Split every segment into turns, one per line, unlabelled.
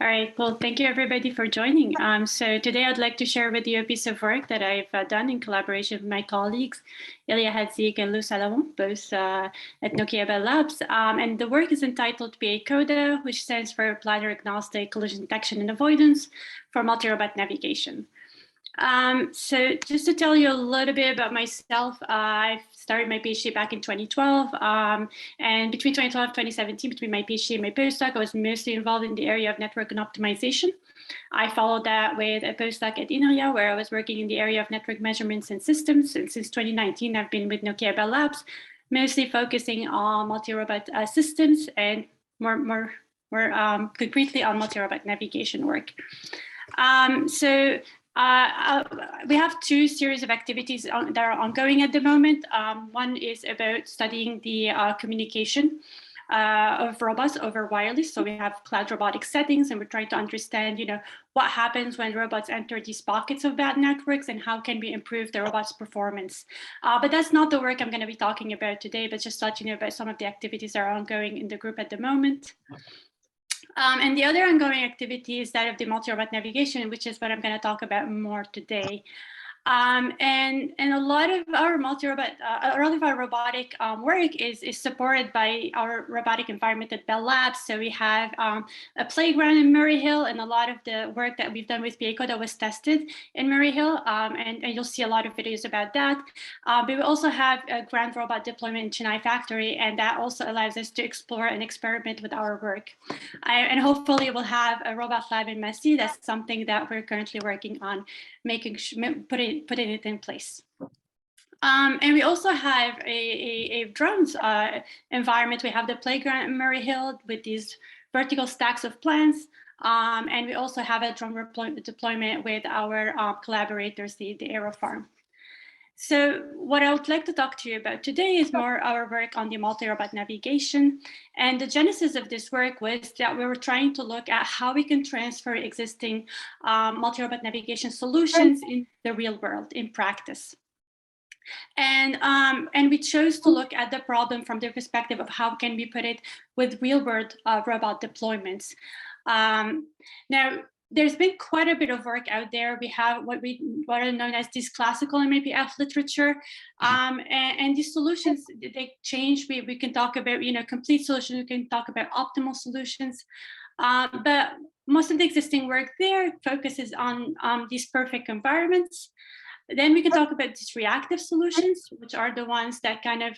All right, well, thank you everybody for joining. So today I'd like to share with you a piece of work that I've done in collaboration with my colleagues, Ilya Hadzik and Lou Salamon, both at Nokia Bell Labs. And the work is entitled PA-CODA, which stands for Planner-Agnostic Collision Detection and Avoidance for Multi-Robot Navigation. So just to tell you a little bit about myself, I started my PhD back in 2012. And between 2012 and 2017, between my PhD and my postdoc, I was mostly involved in the area of network and optimization. I followed that with a postdoc at INRIA, where I was working in the area of network measurements and systems. And since 2019, I've been with Nokia Bell Labs, mostly focusing on multi-robot systems and more concretely on multi-robot navigation work. We have two series of activities that are ongoing at the moment. One is about studying the communication of robots over wireless. So we have cloud robotic settings, and we're trying to understand, what happens when robots enter these pockets of bad networks and how can we improve the robot's performance. But that's not the work I'm going to be talking about today, but just to let you know about some of the activities that are ongoing in the group at the moment. And the other ongoing activity is that of the multi-robot navigation, which is what I'm going to talk about more today. And a lot of our robotic work is supported by our robotic environment at Bell Labs. So we have a playground in Murray Hill, and a lot of the work that we've done with PA-CODA was tested in Murray Hill, and you'll see a lot of videos about that. But we also have a ground robot deployment in Chennai factory, and that also allows us to explore and experiment with our work. And hopefully we'll have a robot lab in Messi. That's something that we're currently working on, putting it in place. And we also have a drones environment. We have the playground in Murray Hill with these vertical stacks of plants. And we also have a drone deployment with our collaborators, the Aero Farm. So what I would like to talk to you about today is more our work on the multi-robot navigation. And the genesis of this work was that we were trying to look at how we can transfer existing multi-robot navigation solutions in the real world, in practice. And we chose to look at the problem from the perspective of how can we put it with real-world robot deployments. Now, there's been quite a bit of work out there. We have what are known as this classical MAPF literature, and these solutions, they change. We can talk about complete solutions. We can talk about optimal solutions, but most of the existing work there focuses on these perfect environments. Then we can talk about these reactive solutions, which are the ones that kind of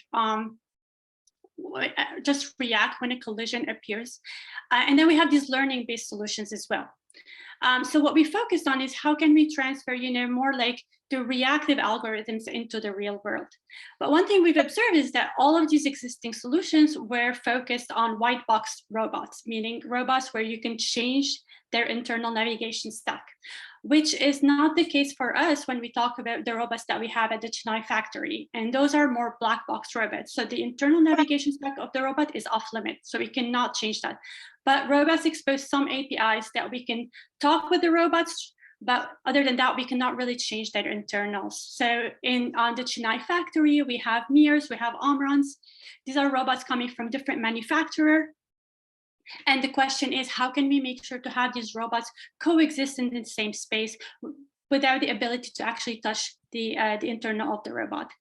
just react when a collision appears, and then we have these learning-based solutions as well. So what we focused on is how can we transfer, more like the reactive algorithms into the real world. But one thing we've observed is that all of these existing solutions were focused on white box robots, meaning robots where you can change their internal navigation stack, which is not the case for us when we talk about the robots that we have at the Chennai factory. And those are more black box robots. So the internal navigation stack of the robot is off limit. So we cannot change that. But robots expose some APIs that we can talk with the robots, but other than that, we cannot really change their internals. So on the Chennai factory, we have mirrors, we have Omrons. These are robots coming from different manufacturers. And the question is, how can we make sure to have these robots coexist in the same space without the ability to actually touch the internal of the robot?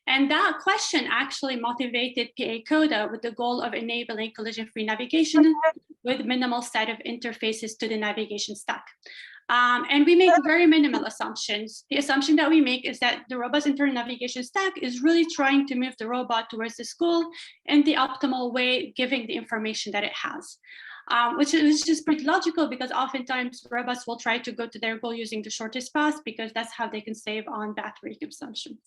And that question actually motivated PA-CODA with the goal of enabling collision-free navigation with minimal set of interfaces to the navigation stack. And we make very minimal assumptions. The assumption that we make is that the robot's internal navigation stack is really trying to move the robot towards this goal in the optimal way, giving the information that it has, which is just pretty logical because oftentimes robots will try to go to their goal using the shortest path because that's how they can save on battery consumption.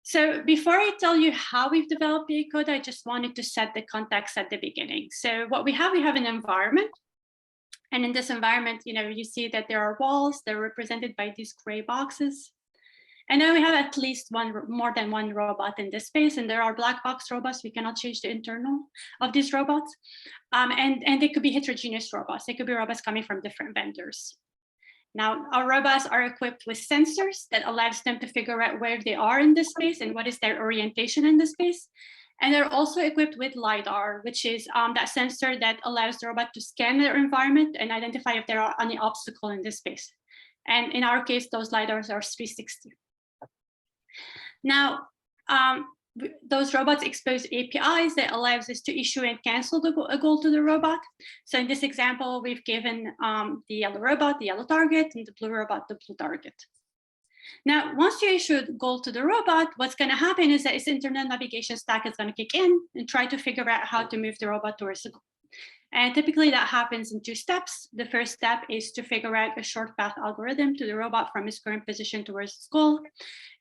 So before I tell you how we've developed PA-CODA, I just wanted to set the context at the beginning. So what we have an environment. And in this environment, you see that there are walls. They're represented by these gray boxes. And then we have at least more than one robot in this space. And there are black box robots. We cannot change the internal of these robots. And they could be heterogeneous robots. They could be robots coming from different vendors. Now, our robots are equipped with sensors that allows them to figure out where they are in this space and what is their orientation in this space. And they're also equipped with LiDAR, which is that sensor that allows the robot to scan their environment and identify if there are any obstacles in this space. And in our case, those LiDARs are 360. Now, those robots expose APIs that allows us to issue and cancel a goal to the robot. So in this example, we've given the yellow robot, the yellow target, and the blue robot, the blue target. Now, once you issue a goal to the robot, what's going to happen is that its internet navigation stack is going to kick in and try to figure out how to move the robot towards the goal. And typically that happens in 2 steps. The first step is to figure out a short path algorithm to the robot from its current position towards its goal.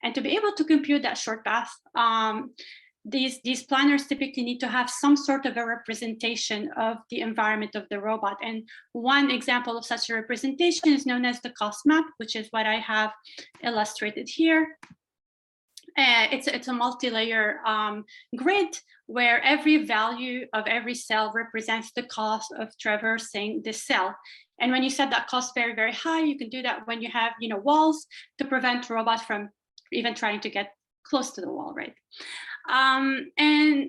And to be able to compute that short path, these planners typically need to have some sort of a representation of the environment of the robot. And one example of such a representation is known as the cost map, which is what I have illustrated here. It's a multi-layer grid where every value of every cell represents the cost of traversing this cell. And when you set that cost very, very high, you can do that when you have walls to prevent robots from even trying to get close to the wall, right? And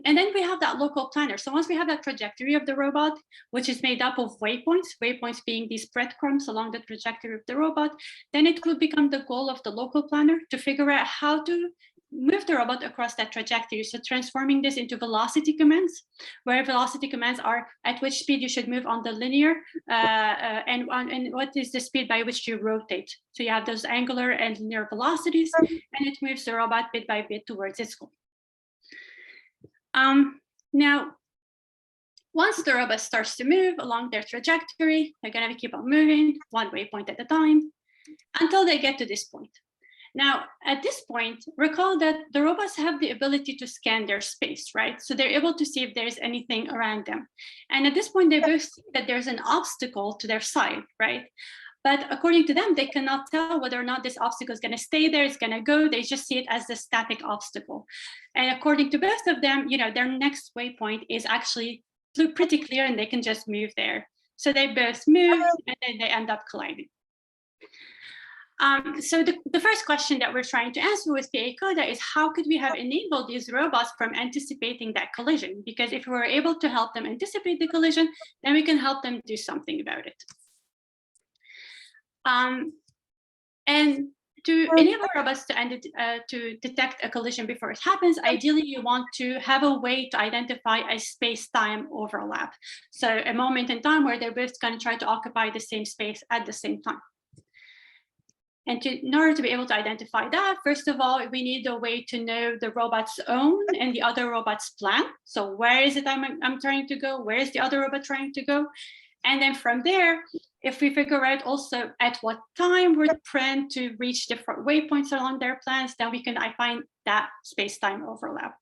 then we have that local planner. So once we have that trajectory of the robot, which is made up of waypoints being these breadcrumbs along the trajectory of the robot, then it will become the goal of the local planner to figure out how to move the robot across that trajectory. So transforming this into velocity commands, where velocity commands are at which speed you should move on the linear and what is the speed by which you rotate. So you have those angular and linear velocities, and it moves the robot bit by bit towards its goal. Now, once the robot starts to move along their trajectory, they're going to keep on moving one waypoint at a time until they get to this point. Now, at this point, recall that the robots have the ability to scan their space, right? So they're able to see if there's anything around them. And at this point, they both see that there's an obstacle to their side, right? But according to them, they cannot tell whether or not this obstacle is going to stay there, it's going to go. They just see it as the static obstacle. And according to both of them, their next waypoint is actually pretty clear and they can just move there. So they both move and then they end up colliding. So the first question that we're trying to answer with PA-CODA is how could we have enabled these robots from anticipating that collision? Because if we were able to help them anticipate the collision, then we can help them do something about it. And to enable robots to detect a collision before it happens, ideally you want to have a way to identify a space-time overlap. So a moment in time where they're both going to try to occupy the same space at the same time. And in order to be able to identify that, first of all, we need a way to know the robot's own and the other robot's plan. So where is it I'm trying to go? Where is the other robot trying to go? And then from there, if we figure out also at what time we're planned to reach different waypoints along their plans, then we can find that space-time overlap.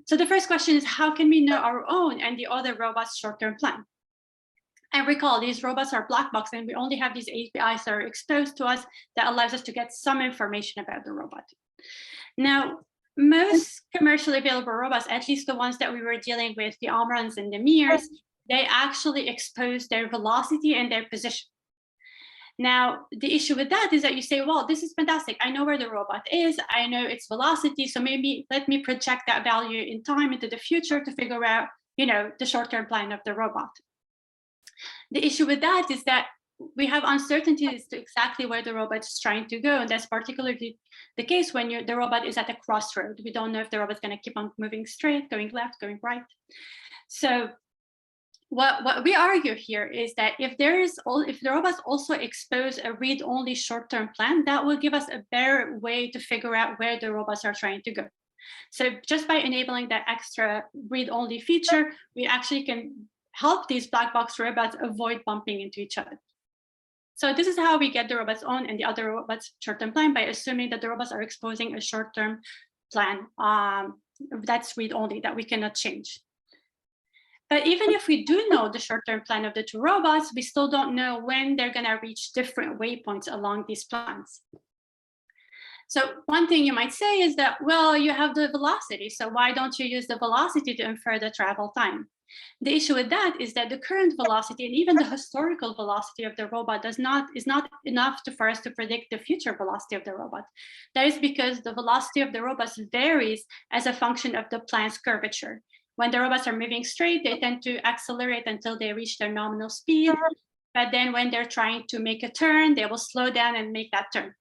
So the first question is, how can we know our own and the other robot's short-term plan? And recall, these robots are black box, and we only have these APIs that are exposed to us that allows us to get some information about the robot. Now, most commercially available robots, at least the ones that we were dealing with, the Omrons and the Mirs, they actually expose their velocity and their position. Now, the issue with that is that you say, well, this is fantastic. I know where the robot is. I know its velocity. So maybe let me project that value in time into the future to figure out, the short-term plan of the robot. The issue with that is that we have uncertainty as to exactly where the robot is trying to go. And that's particularly the case when the robot is at a crossroad. We don't know if the robot's going to keep on moving straight, going left, going right. So what we argue here is that if the robots also expose a read-only short-term plan, that will give us a better way to figure out where the robots are trying to go. So just by enabling that extra read-only feature, we actually can help these black box robots avoid bumping into each other. So this is how we get the robots own and the other robots short-term plan, by assuming that the robots are exposing a short-term plan that's read-only, that we cannot change. But even if we do know the short-term plan of the two robots, we still don't know when they're going to reach different waypoints along these plans. So one thing you might say is that, well, you have the velocity, so why don't you use the velocity to infer the travel time? The issue with that is that the current velocity and even the historical velocity of the robot is not enough for us to predict the future velocity of the robot. That is because the velocity of the robots varies as a function of the plane's curvature. When the robots are moving straight, they tend to accelerate until they reach their nominal speed. But then when they're trying to make a turn, they will slow down and make that turn.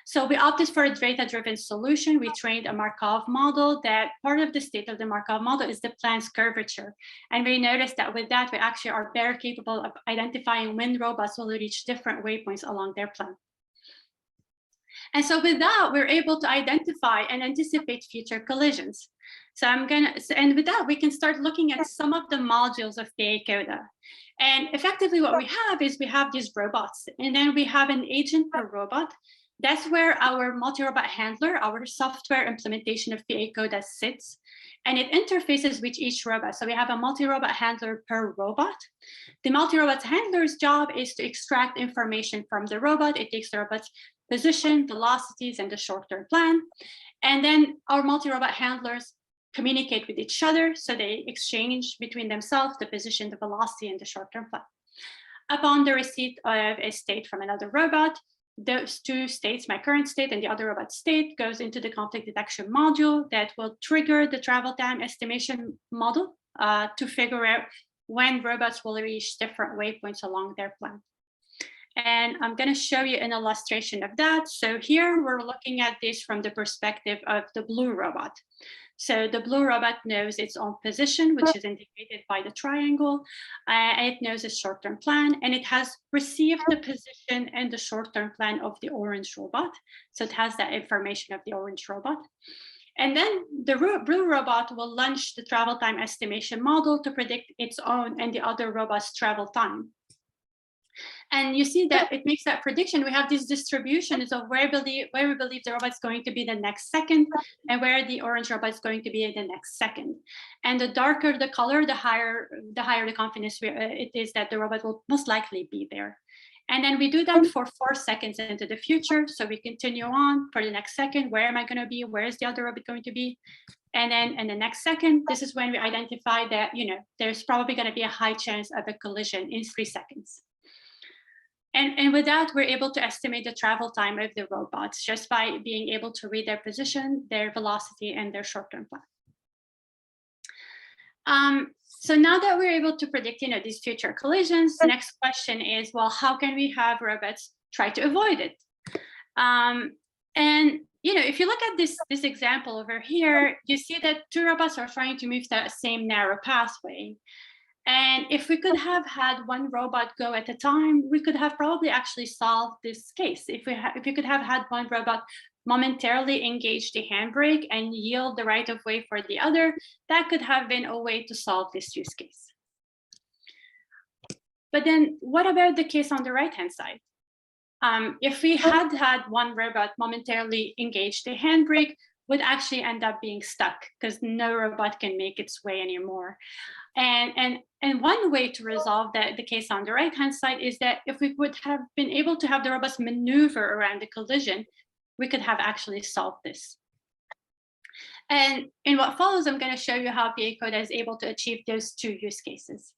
So we opted for a data-driven solution. We trained a Markov model that part of the state of the Markov model is the plane's curvature. And we noticed that with that, we actually are better capable of identifying when robots will reach different waypoints along their plane. And so with that, we're able to identify and anticipate future collisions. And with that, we can start looking at some of the modules of PA-CODA. And effectively what we have is we have these robots, and then we have an agent per robot. That's where our multi-robot handler, our software implementation of PA-CODA sits, and it interfaces with each robot. So we have a multi-robot handler per robot. The multi-robot handler's job is to extract information from the robot. It takes the robot's position, velocities, and the short-term plan. And then our multi-robot handlers communicate with each other. So they exchange between themselves the position, the velocity, and the short-term plan. Upon the receipt of a state from another robot, those two states, my current state and the other robot state, goes into the conflict detection module that will trigger the travel time estimation model to figure out when robots will reach different waypoints along their plan. And I'm going to show you an illustration of that. So here we're looking at this from the perspective of the blue robot. So the blue robot knows its own position, which is indicated by the triangle. It knows its short-term plan, and it has received the position and the short-term plan of the orange robot. So it has that information of the orange robot. And then the blue robot will launch the travel time estimation model to predict its own and the other robot's travel time. And you see that it makes that prediction. We have these distributions of where we believe the robot's going to be the next second and where the orange robot is going to be the next second. And the darker the color, the higher the confidence it is that the robot will most likely be there. And then we do that for 4 seconds into the future. So we continue on for the next second. Where am I going to be? Where is the other robot going to be? And then in the next second, this is when we identify that, there's probably going to be a high chance of a collision in 3 seconds. And with that, we're able to estimate the travel time of the robots just by being able to read their position, their velocity, and their short-term plan. So now that we're able to predict, these future collisions, the next question is, well, how can we have robots try to avoid it? And if you look at this example over here, you see that 2 robots are trying to move that same narrow pathway. And if we could have had 1 robot go at a time, we could have probably actually solved this case. If we could have had 1 robot momentarily engage the handbrake and yield the right of way for the other, that could have been a way to solve this use case. But then what about the case on the right-hand side? If we had 1 robot momentarily engage the handbrake, would actually end up being stuck because no robot can make its way anymore. And one way to resolve the case on the right-hand side is that if we would have been able to have the robots maneuver around the collision, we could have actually solved this. And in what follows, I'm going to show you how PA-CODA is able to achieve those 2 use cases.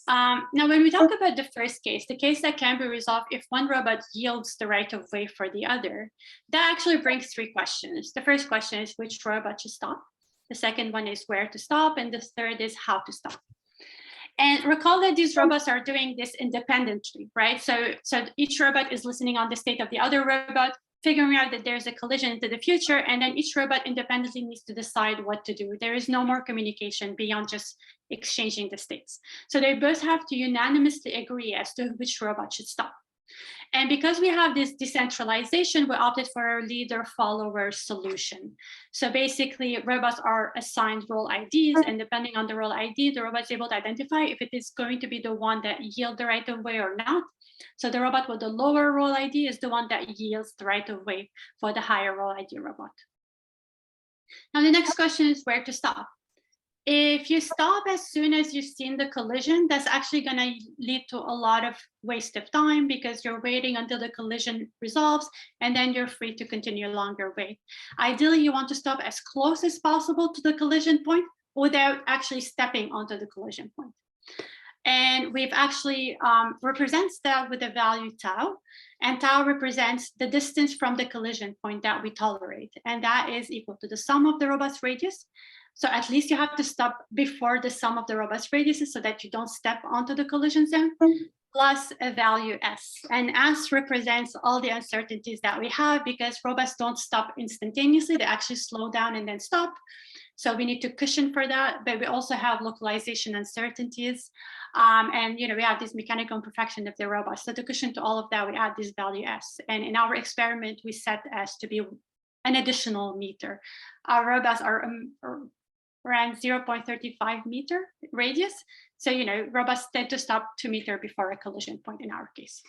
Now, when we talk about the first case, the case that can be resolved if 1 robot yields the right of way for the other, that actually brings 3 questions. The first question is which robot should stop. The second one is where to stop. And the third is how to stop. And recall that these robots are doing this independently, right? So each robot is listening on the state of the other robot, figuring out that there's a collision into the future, and then each robot independently needs to decide what to do. There is no more communication beyond just exchanging the states. So they both have to unanimously agree as to which robot should stop. And because we have this decentralization, we opted for a leader-follower solution. So basically, robots are assigned role IDs, and depending on the role ID, the robot is able to identify if it is going to be the one that yields the right of way or not. So the robot with the lower role ID is the one that yields the right of way for the higher role ID robot. Now, the next question is where to stop. If you stop as soon as you've seen the collision, that's actually going to lead to a lot of waste of time because you're waiting until the collision resolves, and then you're free to continue along your way. Ideally, you want to stop as close as possible to the collision point without actually stepping onto the collision point. And we've actually represents that with the value tau, and tau represents the distance from the collision point that we tolerate, and that is equal to the sum of the robot's radius. So at least you have to stop before the sum of the robot's radiuses so that you don't step onto the collision zone, plus a value s. And s represents all the uncertainties that we have, because robots don't stop instantaneously, they actually slow down and then stop. So we need to cushion for that, but we also have localization uncertainties. And we have this mechanical imperfection of the robot. So to cushion to all of that, we add this value s. And in our experiment, we set s to be an additional meter. Our robots are around 0.35 meter radius. So, robots tend to stop 2 meters before a collision point in our case.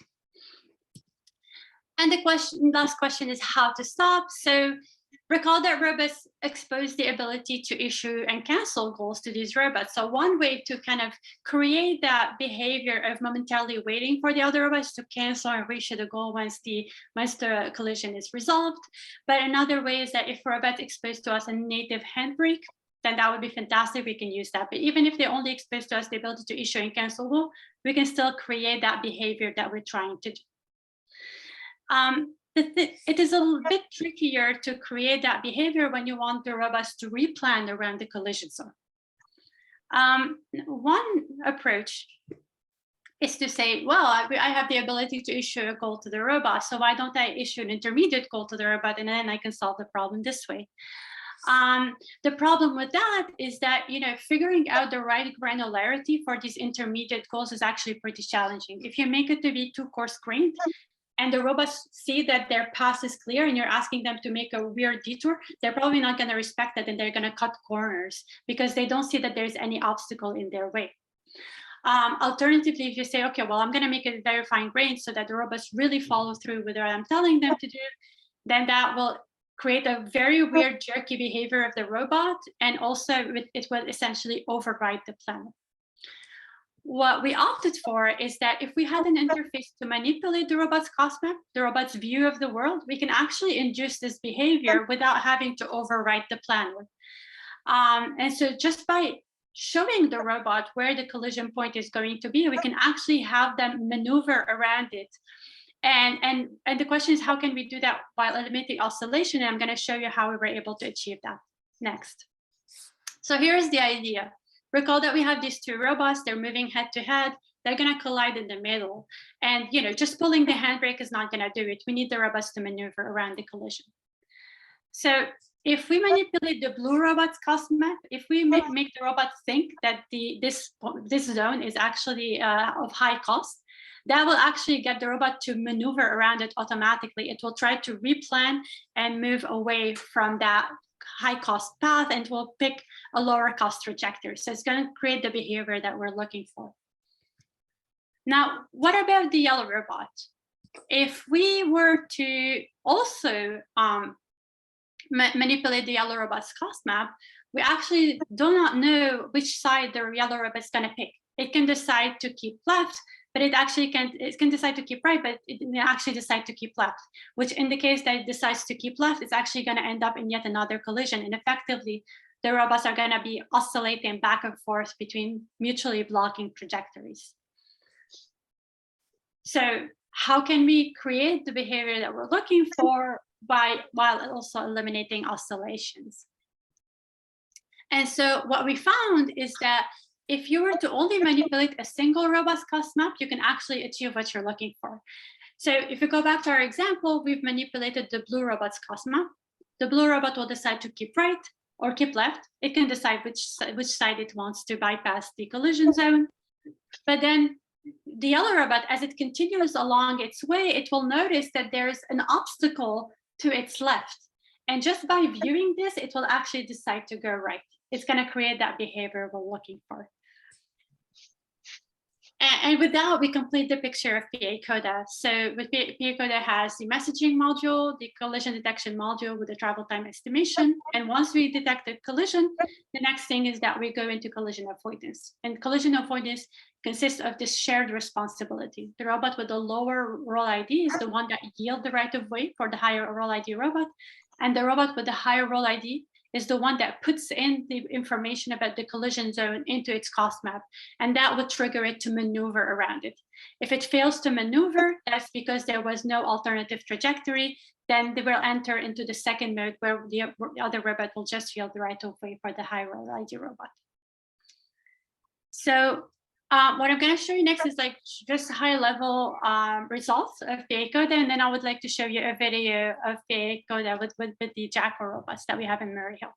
And the last question is how to stop. So recall that robots expose the ability to issue and cancel goals to these robots. So one way to kind of create that behavior of momentarily waiting for the other robots to cancel and reissue the goal once the collision is resolved. But another way is that if a robot exposed to us a native handbrake, then that would be fantastic. We can use that. But even if they only expose to us the ability to issue and cancel goal, we can still create that behavior that we're trying to do. It is a little bit trickier to create that behavior when you want the robots to replan around the collision zone. One approach is to say, well, I have the ability to issue a goal to the robot, so why don't I issue an intermediate goal to the robot, and then I can solve the problem this way. The problem with that is that, figuring out the right granularity for these intermediate goals is actually pretty challenging. If you make it to be too coarse-grained, and the robots see that their path is clear and you're asking them to make a weird detour, they're probably not going to respect that, and they're going to cut corners because they don't see that there's any obstacle in their way. Alternatively, if you say, okay, well, I'm going to make it very fine grained so that the robots really follow through with what I'm telling them to do, then that will create a very weird jerky behavior of the robot, and also it will essentially override the planner. What we opted for is that if we had an interface to manipulate the robot's cost map, the robot's view of the world, we can actually induce this behavior without having to overwrite the planner. And so just by showing the robot where the collision point is going to be, we can actually have them maneuver around it. And the question is, how can we do that while eliminating oscillation? And I'm going to show you how we were able to achieve that next. So here's the idea. Recall that we have these two robots, they're moving head to head, they're going to collide in the middle. And just pulling the handbrake is not going to do it. We need the robots to maneuver around the collision. So if we manipulate the blue robot's cost map, if we make the robot think that this zone is actually of high cost, that will actually get the robot to maneuver around it automatically. It will try to replan and move away from that high cost path, and will pick a lower cost trajectory. So it's going to create the behavior that we're looking for. Now, what about the yellow robot? If we were to also manipulate the yellow robot's cost map, we actually do not know which side the yellow robot is going to pick. It can decide to keep left, but it can decide to keep right, but it may actually decide to keep left, which indicates that it decides to keep left. It's actually going to end up in yet another collision. And effectively, the robots are going to be oscillating back and forth between mutually blocking trajectories. So how can we create the behavior that we're looking for while also eliminating oscillations? And so what we found is that if you were to only manipulate a single robot's cost map, you can actually achieve what you're looking for. So if you go back to our example, we've manipulated the blue robot's cost map. The blue robot will decide to keep right or keep left. It can decide which side it wants to bypass the collision zone. But then the yellow robot, as it continues along its way, it will notice that there's an obstacle to its left. And just by viewing this, it will actually decide to go right. It's going to create that behavior we're looking for. And with that, we complete the picture of PA-CODA. So with PA-CODA has the messaging module, the collision detection module with the travel time estimation. And once we detect a collision, the next thing is that we go into collision avoidance. And collision avoidance consists of this shared responsibility. The robot with the lower role ID is the one that yields the right of way for the higher role ID robot. And the robot with the higher role ID is the one that puts in the information about the collision zone into its cost map, and that would trigger it to maneuver around it. If it fails to maneuver, that's because there was no alternative trajectory. Then they will enter into the second mode where the other robot will just yield the right of way for the high reliability robot. So what I'm going to show you next is like just high level results of PA-CODA, and then I would like to show you a video of PA-CODA with the Jackal robots that we have in Murray Hill.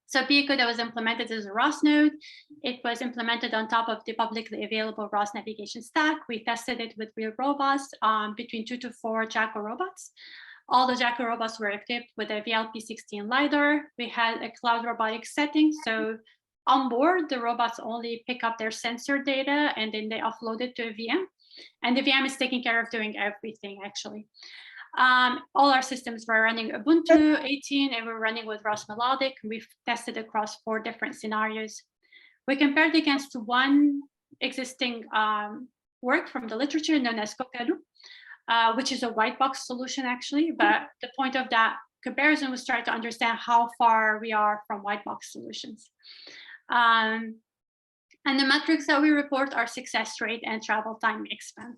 So PA-CODA was implemented as a ROS node. It was implemented on top of the publicly available ROS navigation stack. We tested it with real robots, between 2 to 4 Jackal robots. All the Jackal robots were equipped with a VLP16 LiDAR. We had a cloud robotics setting. So on board, the robots only pick up their sensor data and then they offload it to a VM. And the VM is taking care of doing everything, actually. All our systems were running Ubuntu 18 and we're running with ROS Melodic. We've tested across 4 different scenarios. We compared against one existing work from the literature known as COCALU, which is a white box solution, actually. But the point of that comparison was try to understand how far we are from white box solutions. And the metrics that we report are success rate and travel time span,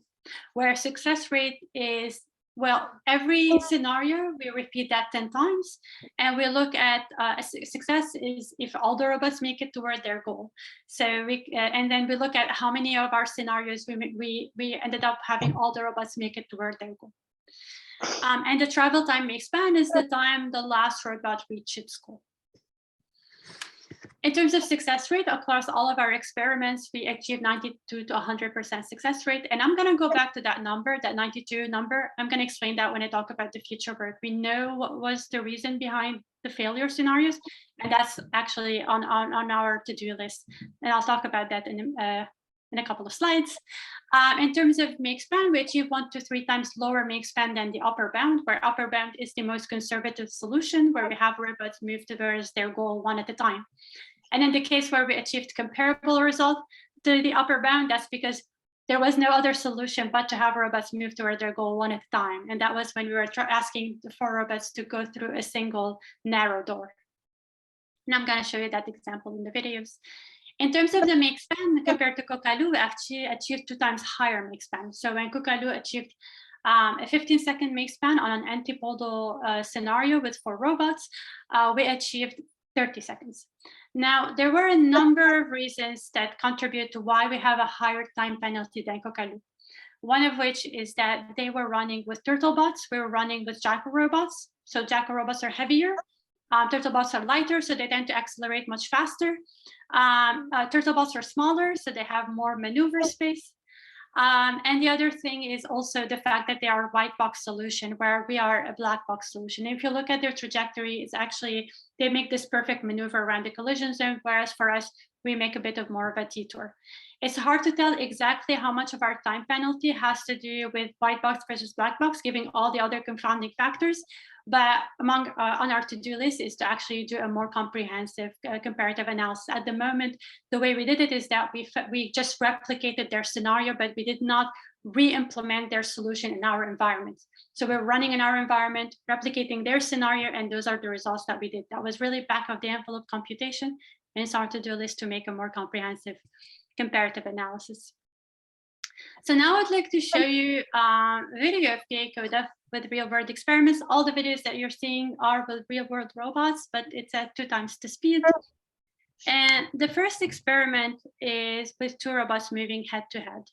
where success rate is, well, every scenario, we repeat that 10 times. And we look at success is if all the robots make it toward their goal. So and then we look at how many of our scenarios we ended up having all the robots make it toward their goal. And the travel time span is the time the last robot reached its goal. In terms of success rate, across all of our experiments, we achieved 92 to 100% success rate. And I'm going to go back to that number, that 92 number. I'm going to explain that when I talk about the future work. We know what was the reason behind the failure scenarios, and that's actually on our to-do list. And I'll talk about that in a couple of slides. In terms of make span, we achieve 1 to 3 times lower make span than the upper bound, where upper bound is the most conservative solution, where we have robots move towards their goal one at a time. And in the case where we achieved comparable result to the upper bound, that's because there was no other solution but to have robots move toward their goal one at a time. And that was when we were asking the 4 robots to go through a single narrow door. And I'm going to show you that example in the videos. In terms of the make span compared to COCALU, we actually achieved 2 times higher make span. So when COCALU achieved a 15-second make span on an antipodal scenario with 4 robots, we achieved 30 seconds. Now, there were a number of reasons that contribute to why we have a higher time penalty than COCALU. One of which is that they were running with turtlebots. We were running with Jackal robots. So Jackal robots are heavier. Turtlebots are lighter, so they tend to accelerate much faster. Turtlebots are smaller, so they have more maneuver space. And the other thing is also the fact that they are a white box solution, where we are a black box solution. If you look at their trajectory, it's actually, they make this perfect maneuver around the collision zone, whereas for us, we make a bit of more of a detour. It's hard to tell exactly how much of our time penalty has to do with white box versus black box, given all the other confounding factors. But among on our to-do list is to actually do a more comprehensive comparative analysis. At the moment, the way we did it is that we just replicated their scenario, but we did not re-implement their solution in our environment. So we're running in our environment, replicating their scenario, and those are the results that we did. That was really back of the envelope computation, and it's our to-do list to make a more comprehensive comparative analysis. So now I'd like to show you a video of PA-CODA with real-world experiments. All the videos that you're seeing are with real-world robots, but it's at 2 times the speed. And the first experiment is with 2 robots moving head-to-head.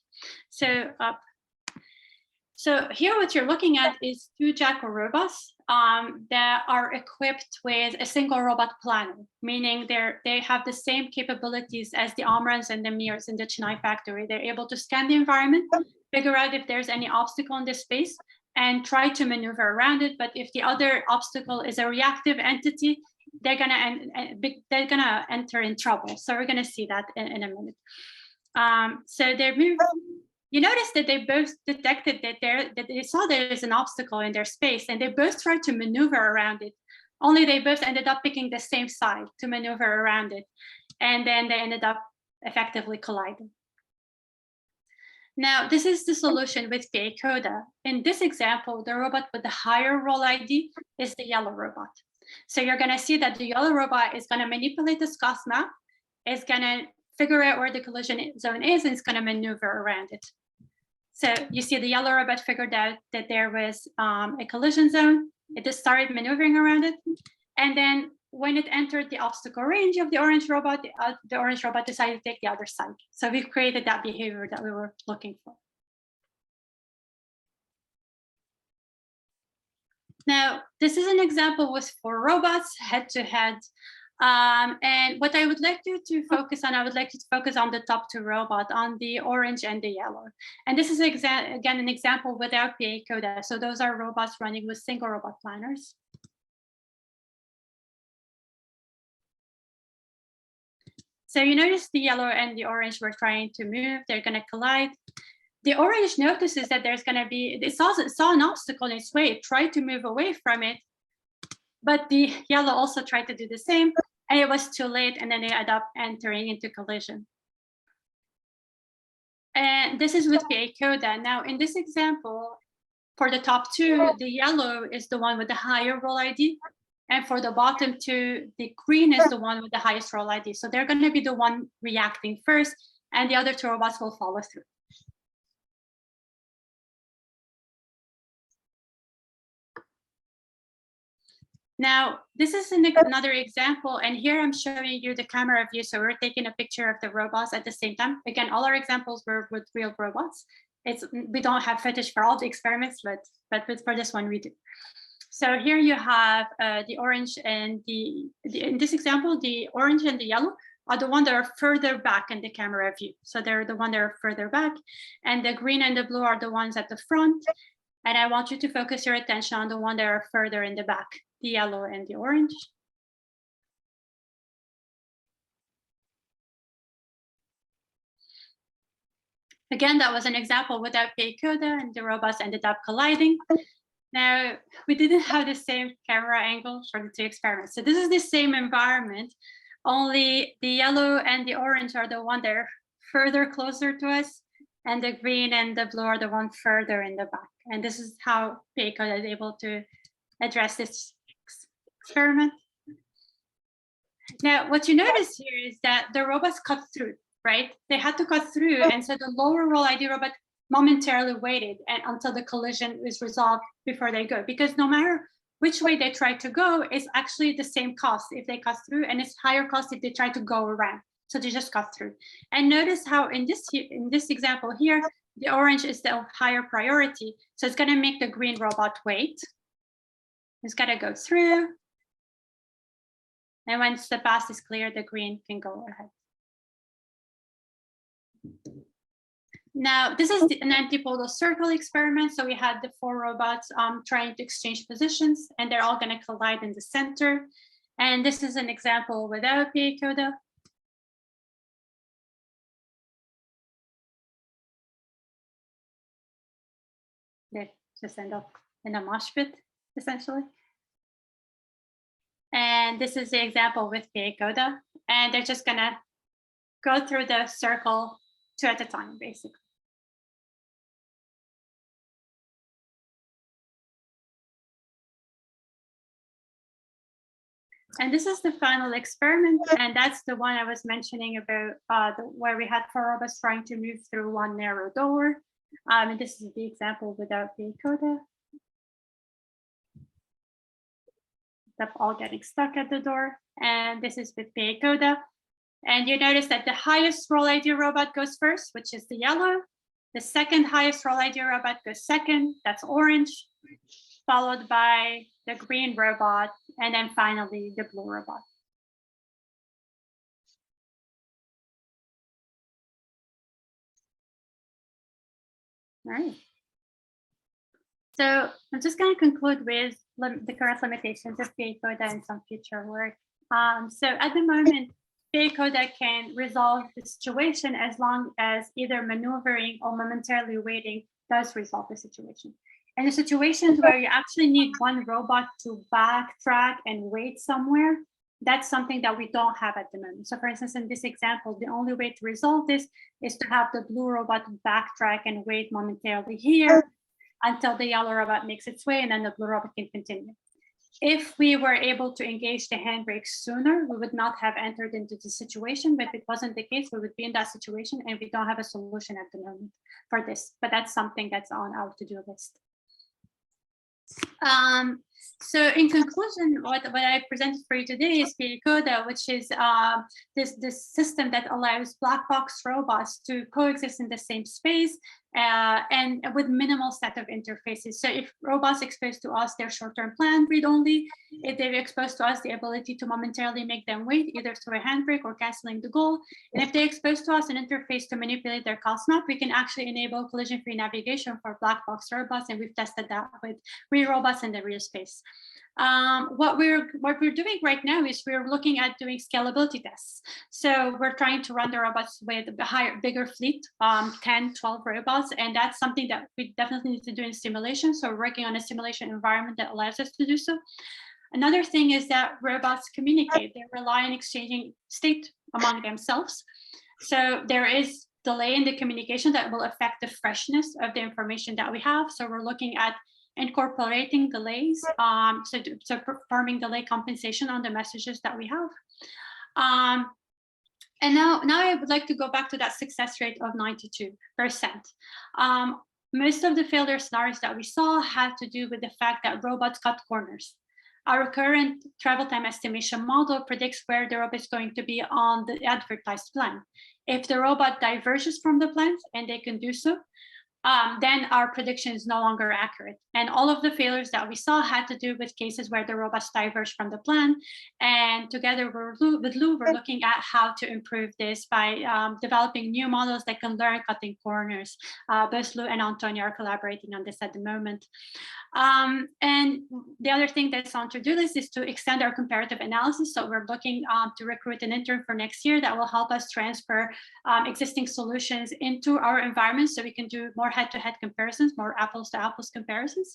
So here what you're looking at is 2 Jackal robots that are equipped with a single robot planner, meaning they have the same capabilities as the Omrans and the Mirs in the Chennai factory. They're able to scan the environment, figure out if there's any obstacle in this space, and try to maneuver around it. But if the other obstacle is a reactive entity, they're gonna enter in trouble. So we're gonna see that in a minute. So they're moving. You notice that they both detected that they saw there is an obstacle in their space, and they both tried to maneuver around it. Only they both ended up picking the same side to maneuver around it, and then they ended up effectively colliding. Now, this is the solution with PA-CODA. In this example, the robot with the higher role ID is the yellow robot. So you're going to see that the yellow robot is going to manipulate the SCOS map, is going to figure out where the collision zone is, and it's going to maneuver around it. So you see the yellow robot figured out that there was a collision zone. It just started maneuvering around it. And then when it entered the obstacle range of the orange robot, the orange robot decided to take the other side. So we've created that behavior that we were looking for. Now, this is an example with 4 robots head-to-head. And what I would like you to focus on, I would like you to focus on the top 2 robots, on the orange and the yellow. And this is, again, an example without PA-CODA. So those are robots running with single robot planners. So you notice the yellow and the orange were trying to move. They're going to collide. The orange notices that there's going to be, it saw an obstacle in its way. It tried to move away from it. But the yellow also tried to do the same, and it was too late, and then they end up entering into collision. And this is with PA-CODA. Now, in this example, for the top 2, the yellow is the one with the higher role ID, and for the bottom 2, the green is the one with the highest role ID. So they're going to be the one reacting first, and the other 2 robots will follow through. Now, this is another example, and here I'm showing you the camera view. So we're taking a picture of the robots at the same time. Again, all our examples were with real robots. We don't have footage for all the experiments, but for this one we do. So here you have the orange and in this example, the orange and the yellow are the ones that are further back in the camera view. So they're the ones that are further back, and the green and the blue are the ones at the front. And I want you to focus your attention on the one that are further in the back, the yellow and the orange. Again, that was an example without PA-CODA, and the robots ended up colliding. Now, we didn't have the same camera angle for the 2 experiments. So this is the same environment, only the yellow and the orange are the one that are further closer to us, and the green and the blue are the one further in the back. And this is how PA-CODA is able to address this experiment. Now, what you notice here is that the robots cut through, right? They had to cut through, and so the lower role ID robot momentarily waited until the collision is resolved before they go, because no matter which way they try to go, it's actually the same cost if they cut through, and it's higher cost if they try to go around. So they just cut through. And notice how in this example here, the orange is the higher priority. So it's going to make the green robot wait. It's got to go through. And once the path is clear, the green can go ahead. Now, this is an antipodal circle experiment. So we had the 4 robots trying to exchange positions, and they're all going to collide in the center. And this is an example without PA-CODA. They just end up in a mosh pit, essentially. And this is the example with PA-CODA. And they're just going to go through the circle 2 at a time, basically. And this is the final experiment, and that's the one I was mentioning about where we had 4 robots trying to move through one narrow door. And this is the example without PA-CODA. They're all getting stuck at the door. And this is with PA-CODA. And you notice that the highest role ID robot goes first, which is the yellow. The second highest role ID robot goes second, that's orange, followed by the green robot, and then finally the blue robot. All right. So I'm just going to conclude with the current limitations of PA-CODA and some future work. So at the moment, PA-CODA can resolve the situation as long as either maneuvering or momentarily waiting does resolve the situation. And the situations where you actually need one robot to backtrack and wait somewhere, that's something that we don't have at the moment. So for instance, in this example, the only way to resolve this is to have the blue robot backtrack and wait momentarily here until the yellow robot makes its way, and then the blue robot can continue. If we were able to engage the handbrake sooner, we would not have entered into the situation. But if it wasn't the case, we would be in that situation, and we don't have a solution at the moment for this. But that's something that's on our to-do list. So in conclusion, what I presented for you today is PA-CODA, which is this system that allows black box robots to coexist in the same space and with minimal set of interfaces. So if robots exposed to us their short-term plan read-only, if they're exposed to us the ability to momentarily make them wait, either through a handbrake or canceling the goal, and if they expose to us an interface to manipulate their cost map, we can actually enable collision-free navigation for black box robots, and we've tested that with real robots in the real space. What we're doing right now is we're looking at doing scalability tests. So we're trying to run the robots with a bigger fleet, 10, 12 robots, and that's something that we definitely need to do in simulation. So we're working on a simulation environment that allows us to do so. Another thing is that robots communicate. They rely on exchanging state among themselves. So there is delay in the communication that will affect the freshness of the information that we have. So we're looking at incorporating delays, so performing delay compensation on the messages that we have. And now I would like to go back to that success rate of 92%. Most of the failure scenarios that we saw had to do with the fact that robots cut corners. Our current travel time estimation model predicts where the robot is going to be on the advertised plan. If the robot diverges from the plan, and they can do so, then our prediction is no longer accurate. And all of the failures that we saw had to do with cases where the robots diverged from the plan. And together with Lou, we're looking at how to improve this by developing new models that can learn cutting corners. Both Lou and Antonio are collaborating on this at the moment. And the other thing that's on to-do list is to extend our comparative analysis. So we're looking to recruit an intern for next year that will help us transfer existing solutions into our environment so we can do more head-to-head comparisons, more apples-to-apples comparisons.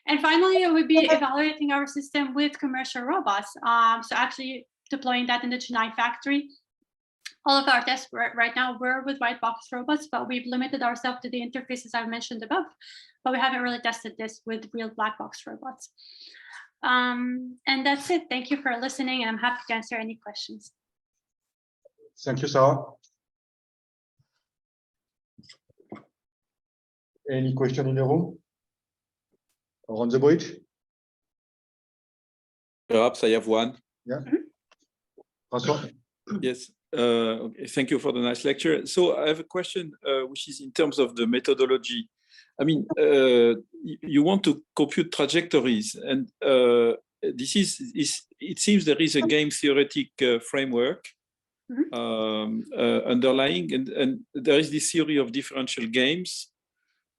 And finally, it would be evaluating our system with commercial robots. So actually deploying that in the Chennai factory. All of our tests right now were with white box robots, but we've limited ourselves to the interfaces I've mentioned above, but we haven't really tested this with real black box robots. And that's it. Thank you for listening, and I'm happy to answer any questions.
Thank you, Sara. Any question in the room or on the bridge?
Perhaps I have one.
Yeah. François?
Yes. Okay. Thank you for the nice lecture. So I have a question, which is in terms of the methodology. I mean, you want to compute trajectories, and this is it seems there is a game theoretic framework underlying, and there is this theory of differential games.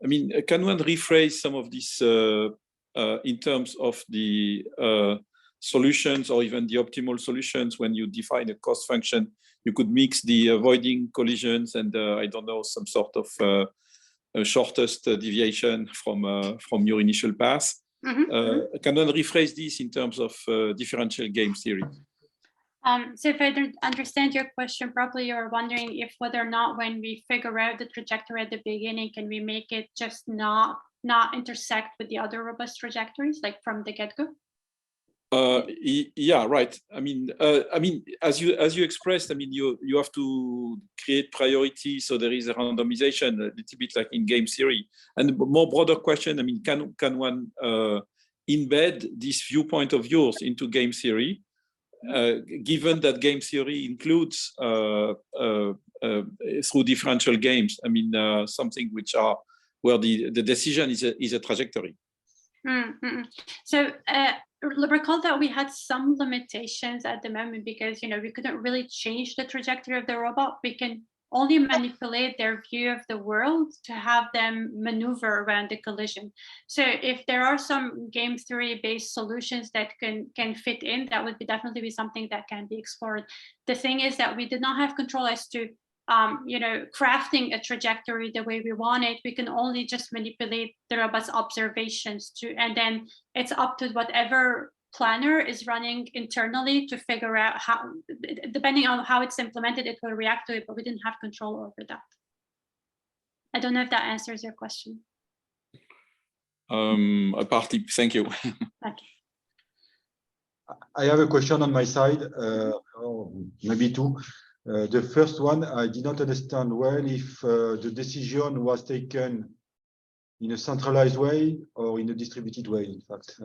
I mean, can one rephrase some of this in terms of the solutions, or even the optimal solutions? When you define a cost function, you could mix the avoiding collisions and I don't know, some sort of shortest deviation from your initial path. Can one rephrase this in terms of differential game theory?
So if I understand your question properly, you're wondering if whether or not when we figure out the trajectory at the beginning, can we make it just not intersect with the other robust trajectories, like from the get-go?
Yeah, right. I mean, as you expressed, I mean, you have to create priority, so there is a randomization, a little bit like in game theory. And more broader question, I mean, can one embed this viewpoint of yours into game theory, given that game theory includes through differential games? I mean, something which are where the decision is a trajectory.
So recall that we had some limitations at the moment because we couldn't really change the trajectory of the robot. We can only manipulate their view of the world to have them maneuver around the collision. So if there are some game theory based solutions that can fit in, that would definitely be something that can be explored. The thing is that we did not have control as to crafting a trajectory the way we want it. We can only just manipulate the robot's observations and then it's up to whatever planner is running internally to figure out how, depending on how it's implemented, it will react to it, but we didn't have control over that. I don't know if that answers your question.
Partly, thank you.
Okay.
I have a question on my side, or maybe two. The first one, I did not understand well if the decision was taken in a centralized way or in a distributed way. In fact,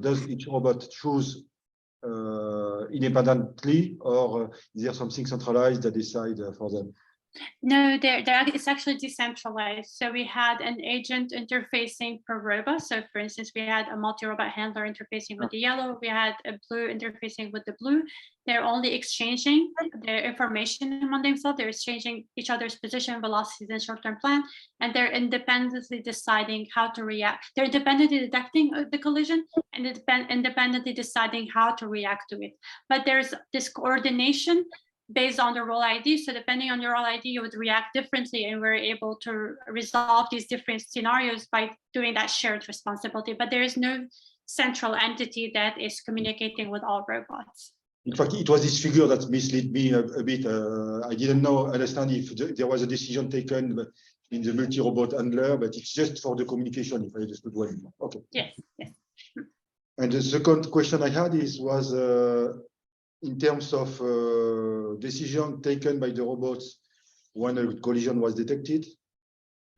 does each robot choose independently, or is there something centralized that decide for them?
No, it's actually decentralized. So we had an agent interfacing per robot. So for instance, we had a multi-robot handler interfacing with the yellow. We had a blue interfacing with the blue. They're only exchanging their information among themselves. They're exchanging each other's position, velocities, and short-term plan. And they're independently deciding how to react. They're independently detecting the collision and independently deciding how to react to it. But there's this coordination based on the role ID. So depending on your role ID, you would react differently, and we're able to resolve these different scenarios by doing that shared responsibility. But there is no central entity that is communicating with all robots.
In fact, it was this figure that misled me a bit. I didn't understand if there was a decision taken in the multi-robot handler, but it's just for the communication, if I understood well. Okay.
Yes, yes.
And the second question I had was in terms of decision taken by the robots when a collision was detected.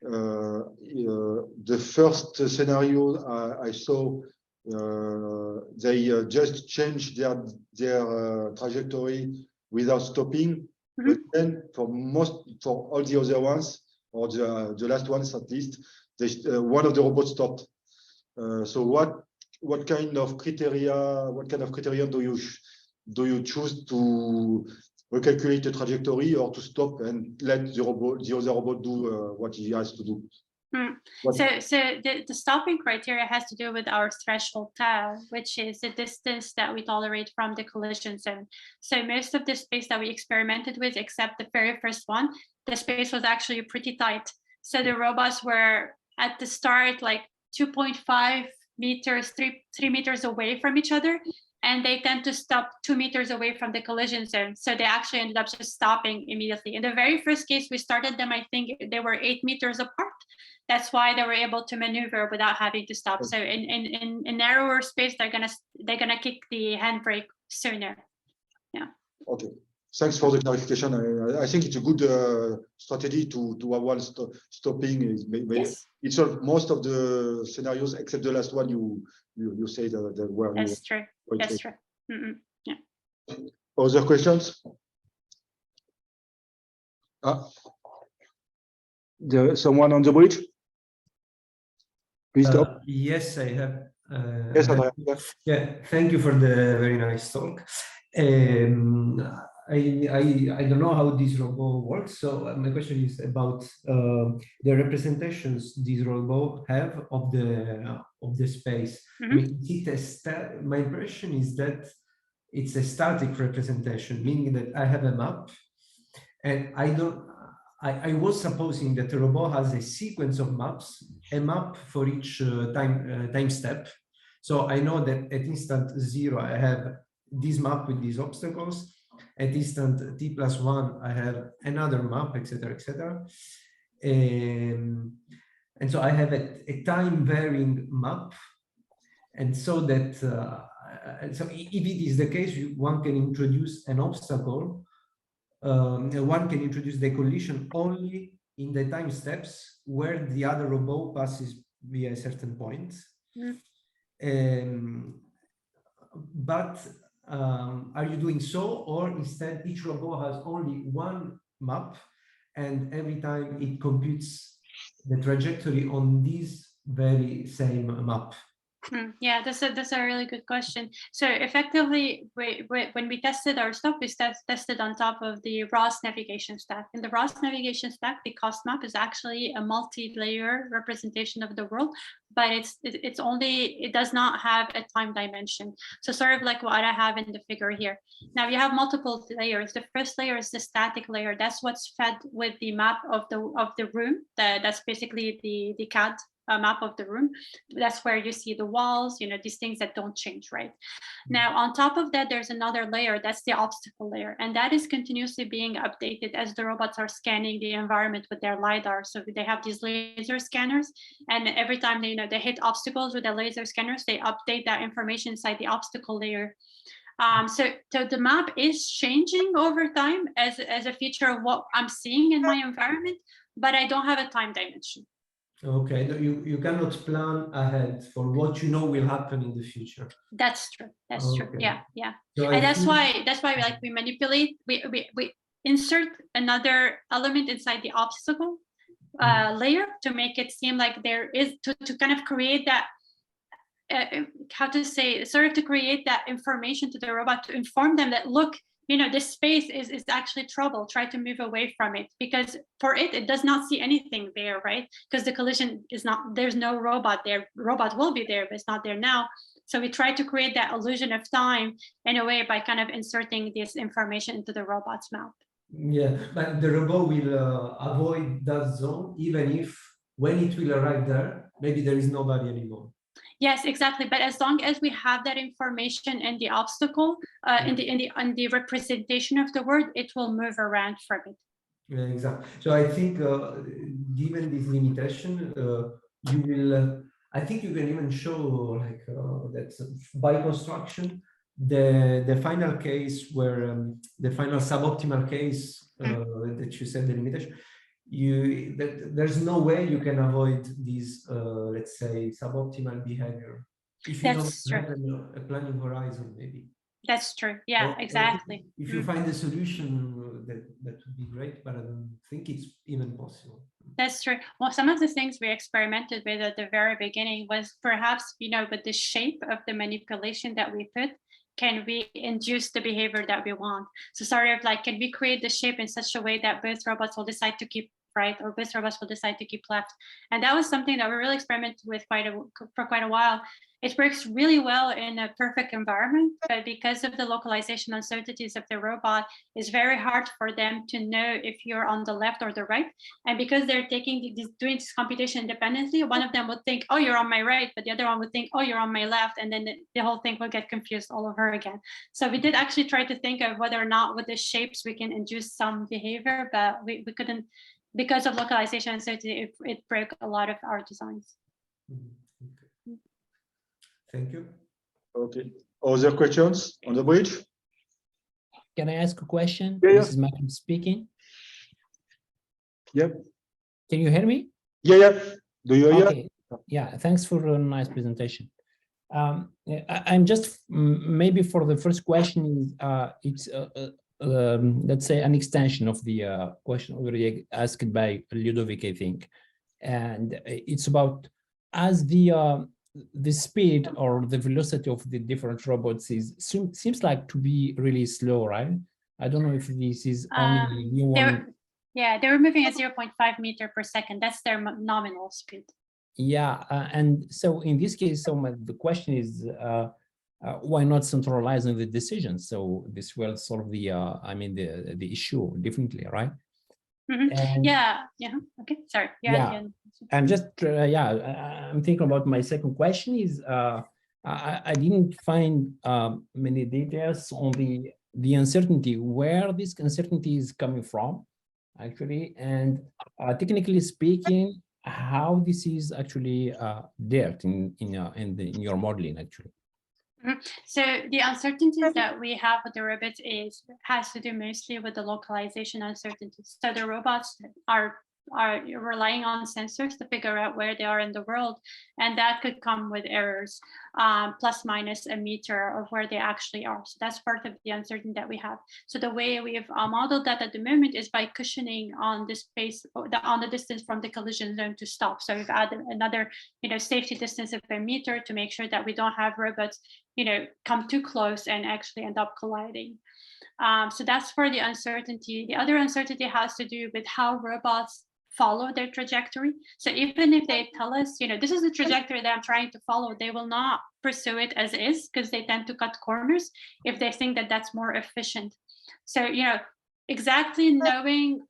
The first scenario I saw, they just changed their trajectory without stopping. Mm-hmm. But then for all the other ones, or the last ones at least, one of the robots stopped. So what kind of criteria do you choose to recalculate the trajectory, or to stop and let the other robot do what he has to do?
So the stopping criteria has to do with our threshold tau, which is the distance that we tolerate from the collision zone. So most of the space that we experimented with, except the very first one, the space was actually pretty tight. So the robots were at the start like 2.5 meters, 3 meters away from each other. And they tend to stop 2 meters away from the collision zone. So they actually ended up just stopping immediately. In the very first case we started them, I think they were 8 meters apart. That's why they were able to maneuver without having to stop. So in narrower space, they're gonna kick the handbrake sooner. Yeah.
Okay. Thanks for the clarification. I think it's a good strategy to have one stopping. Yes. It's most of the scenarios except the last one you say that were.
That's true. That's true. Yeah.
Other questions? Someone on the bridge? Please stop.
Yes, I have.
Yes,
yeah. Thank you for the very nice talk. I don't know how this robot works, so my question is about the representations this robot have of the space. Mm-hmm. I mean, my impression is that it's a static representation, meaning that I have a map, and I was supposing that the robot has a sequence of maps, a map for each time step. So I know that at instant 0, I have this map with these obstacles. At instant t+1, I have another map, etc., etc. And so I have a time varying map. And so that, so if it is the case, one can introduce an obstacle. One can introduce the collision only in the time steps where the other robot passes via a certain point. Mm. But are you doing so, or instead each robot has only one map, and every time it computes the trajectory on this very same map?
Yeah, that's a really good question. So effectively, when we tested our stuff, we tested on top of the ROS navigation stack. In the ROS navigation stack, the cost map is actually a multi-layer representation of the world, but it does not have a time dimension. So sort of like what I have in the figure here. Now you have multiple layers. The first layer is the static layer. That's what's fed with the map of the room. That's basically the CAD map of the room. That's where you see the walls, these things that don't change, right? Now, on top of that, there's another layer, that's the obstacle layer. And that is continuously being updated as the robots are scanning the environment with their LiDAR. So they have these laser scanners, and every time they hit obstacles with the laser scanners, they update that information inside the obstacle layer. So the map is changing over time as a feature of what I'm seeing in my environment, but I don't have a time dimension.
Okay, you cannot plan ahead for what will happen in the future.
That's true. That's true. Yeah.
So
and that's why like we manipulate, we insert another element inside the obstacle layer to make it seem like there is to kind of create that to create that information to the robot, to inform them that, look, this space is actually trouble. Try to move away from it, because for it does not see anything there, right? Because the collision is not, there's no robot there. Robot will be there, but it's not there now. So we try to create that illusion of time in a way by kind of inserting this information into the robot's map.
Yeah, but the robot will avoid that zone, even if when it will arrive there, maybe there is nobody anymore.
Yes, exactly. But as long as we have that information in the obstacle, in the representation of the word, it will move around from it.
Yeah, exactly. So I think, given this limitation, you will. I think you can even show that by construction, the final case where the final suboptimal case that you said the limitation. There's no way you can avoid these, let's say, suboptimal behavior if you don't have a planning horizon, maybe.
That's true. Yeah, exactly.
If you find a solution, that would be great, but I don't think it's even possible.
That's true. Well, some of the things we experimented with at the very beginning was perhaps, with the shape of the manipulation that we put, can we induce the behavior that we want? So sort of like, can we create the shape in such a way that both robots will decide to keep right, or both robots will decide to keep left? And that was something that we really experimented with for quite a while. It works really well in a perfect environment, but because of the localization uncertainties of the robot, it's very hard for them to know if you're on the left or the right. And because they're doing this computation independently, one of them would think, oh, you're on my right, but the other one would think, oh, you're on my left, and then the whole thing will get confused all over again. So we did actually try to think of whether or not with the shapes we can induce some behavior, but we couldn't, because of localization uncertainty, it broke a lot of our designs.
Okay. Thank you.
Okay. Other questions on the bridge?
Can I ask a question?
Yeah,
This is Markov speaking.
Yep.
Can you hear me?
Yeah. Do you hear?
Okay. Yeah, thanks for a nice presentation. I'm just, maybe for the first question, it's let's say an extension of the question already asked by Ludovic, I think. And it's about, as the speed or the velocity of the different robots seems like to be really slow, right? I don't know if this is only new one.
Yeah, they were moving at 0.5 meter per second. That's their nominal speed. Yeah,
and so in this case, the question is, why not centralizing the decision? So this will solve the, the issue differently, right?
Mm-hmm. Yeah. Okay. Sorry. Yeah.
I'm just, I'm thinking about my second question is, I didn't find many details on the uncertainty, where this uncertainty is coming from, actually, and technically speaking, how this is actually dealt in your modeling, actually.
Mm-hmm. So the uncertainties that we have with the robots has to do mostly with the localization uncertainties. So the robots are relying on sensors to figure out where they are in the world, and that could come with errors, plus minus a meter of where they actually are. So that's part of the uncertainty that we have. So the way we've modeled that at the moment is by cushioning on the space, on the distance from the collision zone to stop. So we've added another, safety distance of a meter to make sure that we don't have robots, come too close and actually end up colliding. So that's for the uncertainty. The other uncertainty has to do with how robots follow their trajectory. So even if they tell us, this is the trajectory that I'm trying to follow, they will not pursue it as is, because they tend to cut corners if they think that that's more efficient. So, exactly knowing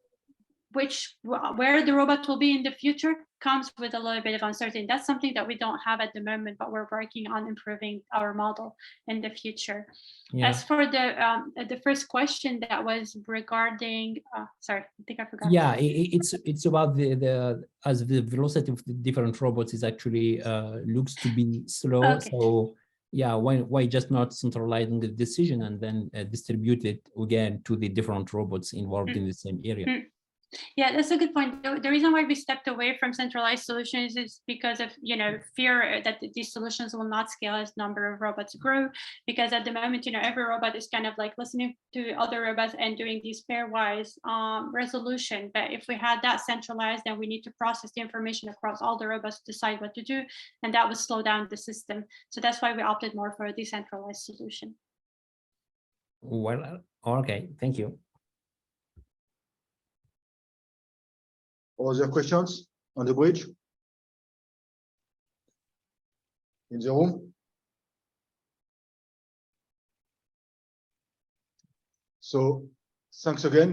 where the robot will be in the future comes with a little bit of uncertainty. That's something that we don't have at the moment, but we're working on improving our model in the future.
Yeah.
As for the first question that was regarding, sorry, I think I forgot.
Yeah, it's about as the velocity of the different robots is actually looks to be slow.
Okay.
So yeah, why just not centralizing the decision and then distribute it again to the different robots involved in the same area?
Yeah, that's a good point. The reason why we stepped away from centralized solutions is because of, fear that these solutions will not scale as number of robots grow. Because at the moment, every robot is kind of like listening to other robots and doing these pairwise resolution. But if we had that centralized, then we need to process the information across all the robots to decide what to do, and that would slow down the system. So that's why we opted more for a decentralized solution.
Well, okay, thank you.
Other questions on the bridge? In the room? So thanks again.